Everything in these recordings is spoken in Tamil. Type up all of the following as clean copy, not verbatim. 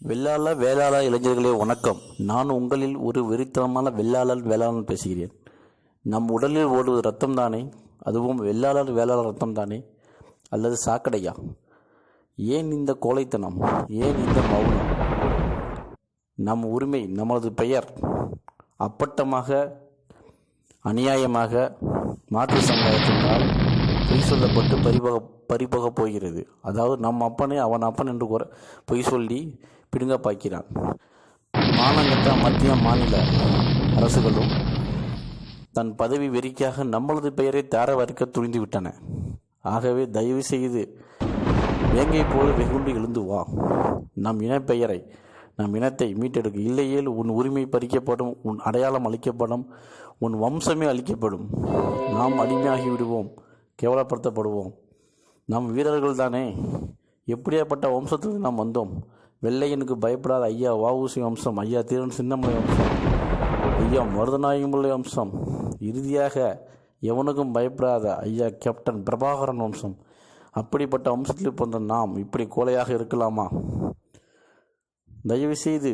வெள்ளாள வேளாள இளைஞர்களே வணக்கம். நான் உங்களில் ஒரு வெறித்தனமான வெள்ளாளர் வேளாளன் பேசுகிறேன். நம் உடலில் ஓடுவது ரத்தம் தானே? அதுவும் வெள்ளாளர் வேளாளர் ரத்தம் தானே? அல்லது சாக்கடையா? ஏன் இந்த கோழைத்தனம்? ஏன் இந்த மௌனம்? நம் உரிமை, நமது பெயர் அப்பட்டமாக அநியாயமாக மாற்று சமுதாயத்தினால் பொய் சொல்லப்பட்டு பறிபோகப் போகிறது. அதாவது நம் அப்பனே அவன் அப்பன் என்று பொய் சொல்லி பிடுங்க பார்க்கிறான். மானங்கட்ட மத்திய மாநில அரசுகளும் தன் பதவி வெறிக்காக நம்மளது பெயரை தார வரைக்க துணிந்து விட்டன. ஆகவே தயவு செய்து வேங்கை போல வெகுண்டு எழுந்து வா. நம் இனப்பெயரை, நம் இனத்தை மீட்டெடுக்க. இல்லையேல் உன் உரிமை பறிக்கப்படும், உன் அடையாளம் அளிக்கப்படும், உன் வம்சமே அளிக்கப்படும். நாம் அடிமையாகி விடுவோம், கேவலப்படுத்தப்படுவோம். நம் வீரர்கள் தானே. எப்படியாப்பட்ட வம்சத்திலிருந்து நாம் வந்தோம்? வெள்ளையனுக்கு பயப்படாத ஐயா வஉசி வம்சம், ஐயா தீரன் சின்னமலை வம்சம், ஐயா மருதநாயகம்பிள்ளை வம்சம், இறுதியாக எவனுக்கும் பயப்படாத ஐயா கேப்டன் பிரபாகரன் வம்சம். அப்படிப்பட்ட வம்சத்தில் பிறந்த நாம் இப்படி கோலையாக இருக்கலாமா? தயவுசெய்து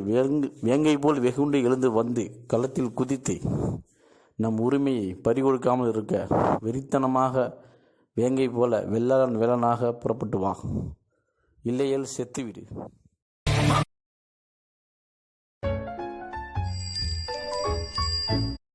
வேங்கை போல் வெகுண்டு எழுந்து வந்து களத்தில் குதித்து நம் உரிமையை பறிகொடுக்காமல் இருக்க வெறித்தனமாக வேங்கை போல வெள்ளாளன் வேளனாக புறப்பட்டு வா. இல்லையேல் செத்துவிடு.